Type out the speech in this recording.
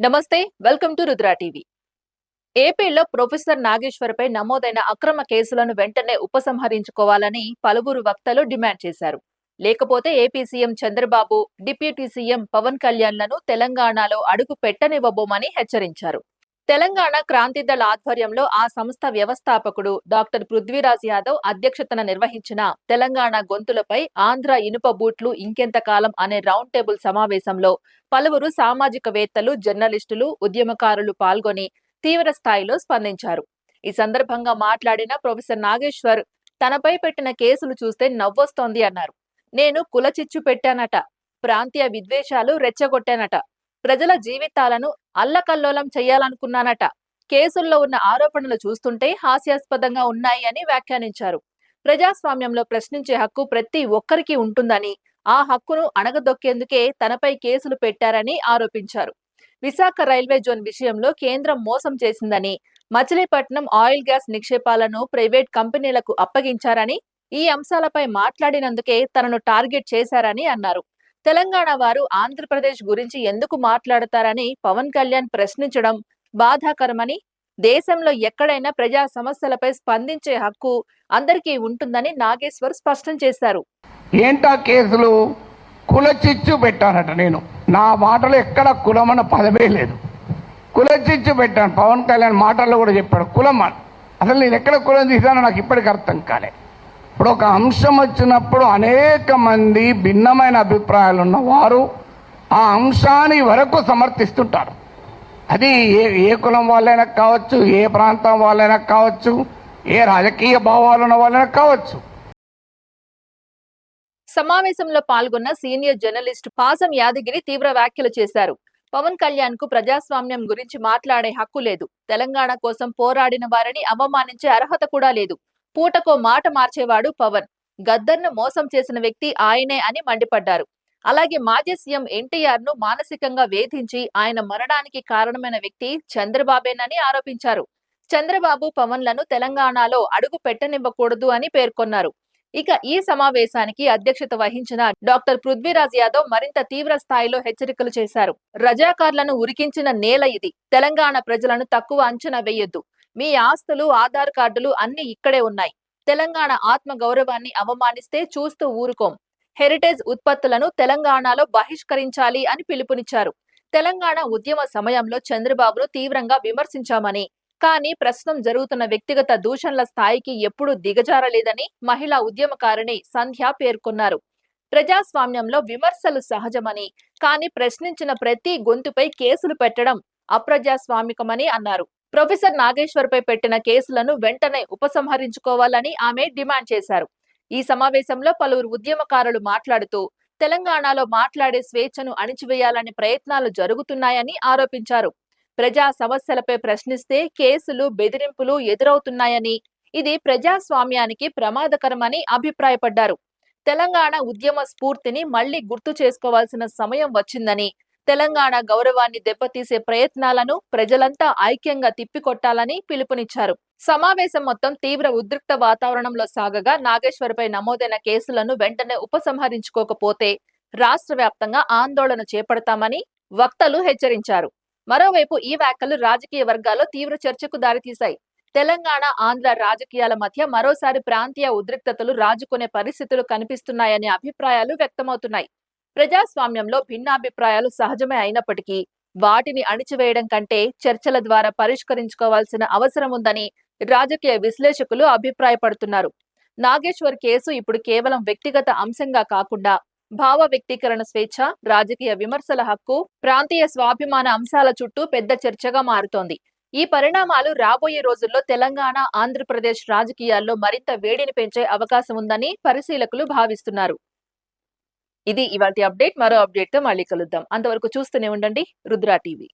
నమస్తే, welcome to Rudra TV. ఏపీలో professor నాగేశ్వర్పై నమోదైన అక్రమ కేసులను వెంటనే ఉపసంహరించుకోవాలని పలువురు వక్తలు డిమాండ్ చేశారు. లేకపోతే AP CM Chandrababu, deputy CM Pawan కళ్యాణ్లను తెలంగాణలో అడుగు పెట్టనివ్వబోమని హెచ్చరించారు. తెలంగాణ క్రాంతిదళ ఆధ్వర్యంలో ఆ సంస్థ వ్యవస్థాపకుడు డాక్టర్ పృథ్వీరాజ్ యాదవ్ అధ్యక్షతన నిర్వహించిన తెలంగాణ గొంతులపై ఆంధ్ర ఇనుప బూట్లు ఇంకెంతకాలం అనే రౌండ్ టేబుల్ సమావేశంలో పలువురు సామాజికవేత్తలు, జర్నలిస్టులు, ఉద్యమకారులు పాల్గొని తీవ్ర స్థాయిలో స్పందించారు. ఈ సందర్భంగా మాట్లాడిన ప్రొఫెసర్ నాగేశ్వర్ తనపై పెట్టిన కేసులు చూస్తే నవ్వొస్తోంది అన్నారు. నేను కులచిచ్చు పెట్టానట, ప్రాంతీయ విద్వేషాలు రెచ్చగొట్టానట, ప్రజల జీవితాలను అల్లకల్లోలం చేయాలనుకున్నానట, కేసుల్లో ఉన్న ఆరోపణలు చూస్తుంటే హాస్యాస్పదంగా ఉన్నాయి అని వ్యాఖ్యానించారు. ప్రజాస్వామ్యంలో ప్రశ్నించే హక్కు ప్రతి ఒక్కరికి ఉంటుందని, ఆ హక్కును అణగదొక్కేందుకే తనపై కేసులు పెట్టారని ఆరోపించారు. విశాఖ రైల్వే జోన్ విషయంలో కేంద్రం మోసం చేసిందని, మచిలీపట్నం ఆయిల్ గ్యాస్ నిక్షేపాలను ప్రైవేట్ కంపెనీలకు అప్పగించారని, ఈ అంశాలపై మాట్లాడినందుకే తనను టార్గెట్ చేశారని అన్నారు. తెలంగాణ వారు ఆంధ్రప్రదేశ్ గురించి ఎందుకు మాట్లాడతారని పవన్ కళ్యాణ్ ప్రశ్నించడం బాధాకరమని, దేశంలో ఎక్కడైనా ప్రజా సమస్యలపై స్పందించే హక్కు అందరికీ ఉంటుందని నాగేశ్వర్ స్పష్టం చేశారు. ఏంటా కేసులు? కులచిచ్చు పెట్టానట. నేను నా మాటలు ఎక్కడ కులమన్న పదమే లేదు. కులచిచ్చు పెట్టాను. పవన్ కళ్యాణ్ మాటల్లో కూడా చెప్పాడు కులం. అసలు నేను ఎక్కడ కులం తీసానో నాకు ఇప్పటికి అర్థం కాలే. ఇప్పుడు ఒక అంశం వచ్చినప్పుడు అనేక మంది భిన్నమైన అభిప్రాయాలు ఉన్నవారు ఆ అంశాన్ని వరకు సమర్థిస్తుంటారు. అది ఏ కులం వాళ్ళైనా కావచ్చు, ఏ ప్రాంతం వాళ్ళైనా కావచ్చు, ఏ రాజకీయ భావాలు ఉన్న వాళ్ళైనా కావచ్చు. సమావేశంలో పాల్గొన్న సీనియర్ జర్నలిస్ట్ పాసం యాదగిరి తీవ్ర వ్యాఖ్యలు చేశారు. పవన్ కళ్యాణ్ కు ప్రజాస్వామ్యం గురించి మాట్లాడే హక్కు లేదు. తెలంగాణ కోసం పోరాడిన వారిని అవమానించే అర్హత కూడా లేదు. పూటకో మాట మార్చేవాడు పవన్. గద్దర్ను మోసం చేసిన వ్యక్తి ఆయనే అని మండిపడ్డారు. అలాగే మాజీ సీఎం ఎన్టీఆర్ ను మానసికంగా వేధించి ఆయన మరణానికి కారణమైన వ్యక్తి చంద్రబాబేనని ఆరోపించారు. చంద్రబాబు పవన్లను తెలంగాణలో అడుగు పెట్టనివ్వకూడదు అని పేర్కొన్నారు. ఇక ఈ సమావేశానికి అధ్యక్షత వహించిన డాక్టర్ పృథ్వీరాజ్ యాదవ్ మరింత తీవ్ర స్థాయిలో హెచ్చరికలు చేశారు. రజాకార్లను ఉరికించిన నేల ఇది. తెలంగాణ ప్రజలను తక్కువ అంచనా వేయొద్దు. మీ ఆస్తులు, ఆధార్ కార్డులు అన్ని ఇక్కడే ఉన్నాయి. తెలంగాణ ఆత్మ గౌరవాన్ని అవమానిస్తే చూస్తూ ఊరుకోం. హెరిటేజ్ ఉత్పత్తులను తెలంగాణలో బహిష్కరించాలి అని పిలుపునిచ్చారు. తెలంగాణ ఉద్యమ సమయంలో చంద్రబాబును తీవ్రంగా విమర్శించామని, కానీ ప్రస్తుతం జరుగుతున్న వ్యక్తిగత దూషణల స్థాయికి ఎప్పుడూ దిగజారలేదని మహిళా ఉద్యమకారిణి సంధ్య పేర్కొన్నారు. ప్రజాస్వామ్యంలో విమర్శలు సహజమని, కానీ ప్రశ్నించిన ప్రతి గొంతుపై కేసులు పెట్టడం అప్రజాస్వామికమని అన్నారు. ప్రొఫెసర్ నాగేశ్వర్ పై పెట్టిన కేసులను వెంటనే ఉపసంహరించుకోవాలని ఆమె డిమాండ్ చేశారు. ఈ సమావేశంలో పలువురు ఉద్యమకారులు మాట్లాడుతూ తెలంగాణలో మాట్లాడే స్వేచ్ఛను అణిచివేయాలనే ప్రయత్నాలు జరుగుతున్నాయని ఆరోపించారు. ప్రజా సమస్యలపై ప్రశ్నిస్తే కేసులు, బెదిరింపులు ఎదురవుతున్నాయని, ఇది ప్రజాస్వామ్యానికి ప్రమాదకరమని అభిప్రాయపడ్డారు. తెలంగాణ ఉద్యమ స్ఫూర్తిని మళ్లీ గుర్తు చేసుకోవాల్సిన సమయం వచ్చిందని, తెలంగాణ గౌరవాన్ని దెబ్బతీసే ప్రయత్నాలను ప్రజలంతా ఐక్యంగా తిప్పికొట్టాలని పిలుపునిచ్చారు. సమావేశం మొత్తం తీవ్ర ఉద్రిక్త వాతావరణంలో సాగగా నాగేశ్వర్పై నమోదైన కేసులను వెంటనే ఉపసంహరించుకోకపోతే రాష్ట్ర వ్యాప్తంగా ఆందోళన చేపడతామని వక్తలు హెచ్చరించారు. మరోవైపు ఈ వ్యాఖ్యలు రాజకీయ వర్గాల్లో తీవ్ర చర్చకు దారితీశాయి. తెలంగాణ, ఆంధ్ర రాజకీయాల మధ్య మరోసారి ప్రాంతీయ ఉద్రిక్తతలు రాజుకునే పరిస్థితులు కనిపిస్తున్నాయనే అభిప్రాయాలు వ్యక్తమవుతున్నాయి. ప్రజాస్వామ్యంలో భిన్నాభిప్రాయాలు సహజమే అయినప్పటికీ వాటిని అణిచివేయడం కంటే చర్చల ద్వారా పరిష్కరించుకోవాల్సిన అవసరం ఉందని రాజకీయ విశ్లేషకులు అభిప్రాయపడుతున్నారు. నాగేశ్వర్ కేసు ఇప్పుడు కేవలం వ్యక్తిగత అంశంగా కాకుండా భావ వ్యక్తీకరణ స్వేచ్ఛ, రాజకీయ విమర్శల హక్కు, ప్రాంతీయ స్వాభిమాన అంశాల చుట్టూ పెద్ద చర్చగా మారుతోంది. ఈ పరిణామాలు రాబోయే రోజుల్లో తెలంగాణ, ఆంధ్రప్రదేశ్ రాజకీయాల్లో మరింత వేడిని పెంచే అవకాశం ఉందని పరిశీలకులు భావిస్తున్నారు. ఇది ఇవాల్టి అప్డేట్. మరో అప్డేట్ తో మళ్ళీ కలుద్దాం. అంతవరకు చూస్తూనే ఉండండి రుద్రా టీవీ.